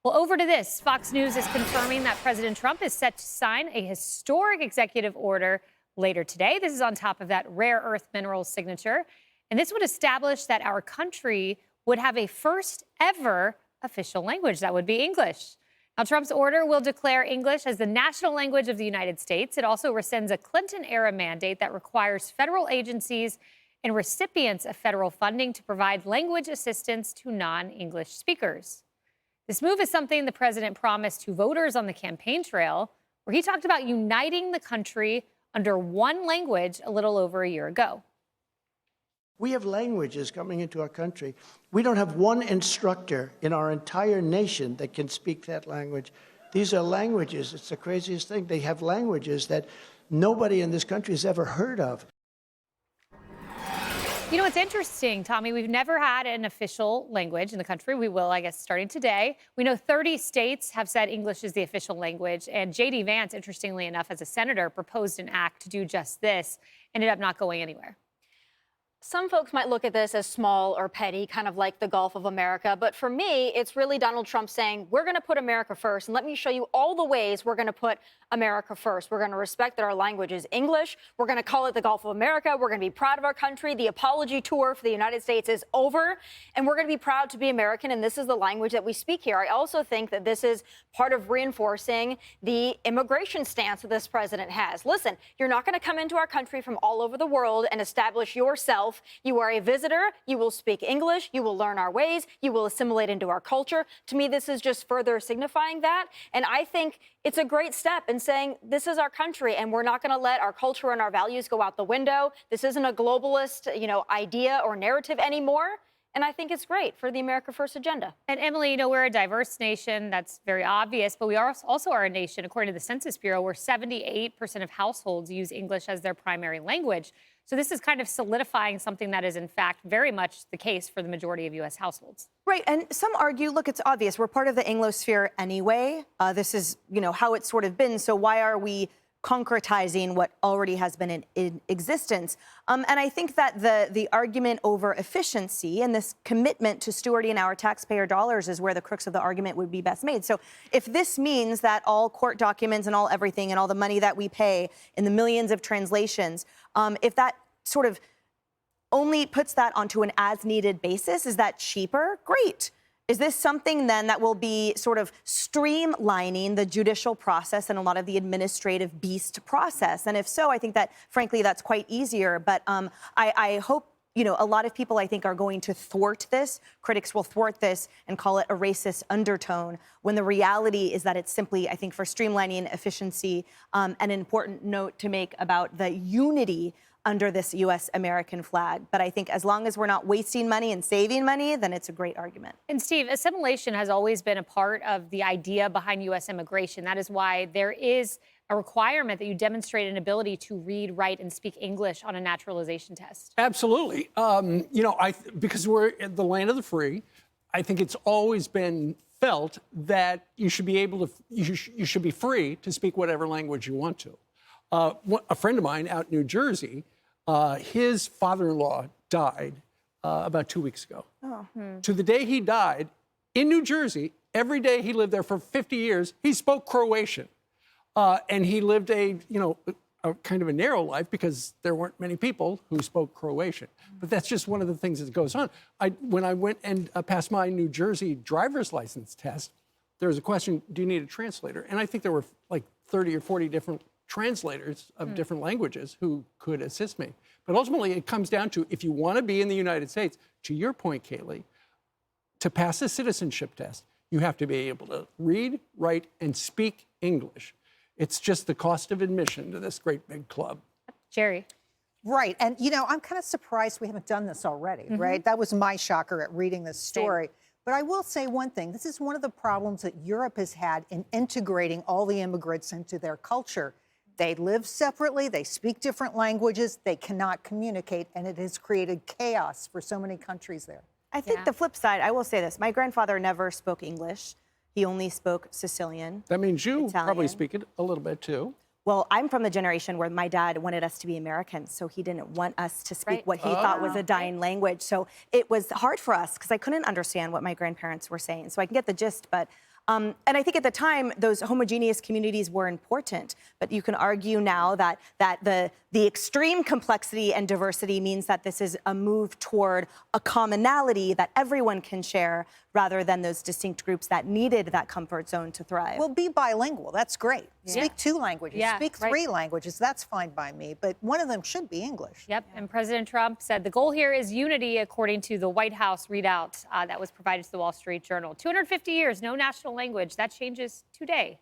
Well, over to this. Fox News is confirming that President Trump is set to sign a historic executive order later today. This is on top of that rare earth minerals signature. And this would establish that our country would have a first ever official language. That would be English. Now, Trump's order will declare English as the national language of the United States. It also rescinds a Clinton-era mandate that requires federal agencies and recipients of federal funding to provide language assistance to non-English speakers. This move is something the president promised to voters on the campaign trail, where he talked about uniting the country under one language a little over a year ago. We have languages coming into our country. We don't have one instructor in our entire nation that can speak that language. These are languages. It's the craziest thing. They have languages that nobody in this country has ever heard of. You know, it's interesting, Tommy. We've never had an official language in the country. We will, I guess, starting today. We know 30 states have said English is the official language. And J.D. Vance, interestingly enough, as a senator, proposed an act to do just this. Ended up not going anywhere. Some folks might look at this as small or petty, kind of like the Gulf of America. But for me, it's really Donald Trump saying, we're going to put America first. And let me show you all the ways we're going to put America first. We're going to respect that our language is English. We're going to call it the Gulf of America. We're going to be proud of our country. The apology tour for the United States is over. And we're going to be proud to be American. And this is the language that we speak here. I also think that this is part of reinforcing the immigration stance that this president has. Listen, you're not going to come into our country from all over the world and establish yourself. You are a visitor. You will speak English. You will learn our ways. You will assimilate into our culture. To me, this is just further signifying that. And I think it's a great step in saying this is our country and we're not going to let our culture and our values go out the window. This isn't a globalist, idea or narrative anymore. And I think it's great for the America First agenda. And Emily, we're a diverse nation. That's very obvious. But we also are a nation, according to the Census Bureau, where 78% of households use English as their primary language. So this is kind of solidifying something that is, in fact, very much the case for the majority of U.S. households. Right. And some argue, look, it's obvious. We're part of the Anglosphere anyway. This is, how it's sort of been. So why are we concretizing what already has been in existence? And I think that the argument over efficiency and this commitment to stewarding our taxpayer dollars is where the crux of the argument would be best made. So if this means that all court documents and all everything and all the money that we pay in the millions of translations, if that sort of only puts that onto an as-needed basis, is that cheaper? Great. Is this something then that will be sort of streamlining the judicial process and a lot of the administrative beast process? And if so, I think that, frankly, that's quite easier. But I hope, a lot of people, I think, are going to thwart this. Critics will thwart this and call it a racist undertone, when the reality is that it's simply, I think, for streamlining efficiency, an important note to make about the unity under this U.S. American flag. But I think as long as we're not wasting money and saving money, then it's a great argument. And Steve, assimilation has always been a part of the idea behind U.S. immigration. That is why there is a requirement that you demonstrate an ability to read, write, and speak English on a naturalization test. Absolutely. Because we're in the land of the free, I think it's always been felt that you should be able to, you should be free to speak whatever language you want to. A friend of mine out in New Jersey, his father-in-law died about 2 weeks ago. Oh. To the day he died, in New Jersey, every day he lived there for 50 years, he spoke Croatian. And he lived a kind of a narrow life because there weren't many people who spoke Croatian. But that's just one of the things that goes on. When I went and passed my New Jersey driver's license test, there was a question, do you need a translator? And I think there were like 30 or 40 different translators of different languages who could assist me. But ultimately, it comes down to, if you want to be in the United States, to your point, Kayleigh, to pass a citizenship test, you have to be able to read, write, and speak English. It's just the cost of admission to this great big club. Jerry. Right. And, I'm kind of surprised we haven't done this already, right? That was my shocker at reading this story. Same. But I will say one thing. This is one of the problems that Europe has had in integrating all the immigrants into their culture. They live separately, they speak different languages, they cannot communicate, and it has created chaos for so many countries there. I think the flip side, I will say this, my grandfather never spoke English. He only spoke Sicilian. That means you Italian. probably speak it a little bit too. Well, I'm from the generation where my dad wanted us to be Americans, so he didn't want us to speak what he thought was a dying language. So it was hard for us because I couldn't understand what my grandparents were saying. So I can get the gist, but And I think at the time, those homogeneous communities were important. But you can argue now that the extreme complexity and diversity means that this is a move toward a commonality that everyone can share, rather than those distinct groups that needed that comfort zone to thrive. Well, be bilingual. That's great. Speak 2 languages. Yeah, Speak right. 3 languages. That's fine by me. But one of them should be English. Yep. And President Trump said the goal here is unity, according to the White House readout that was provided to the Wall Street Journal. 250 years, no national language. That changes today.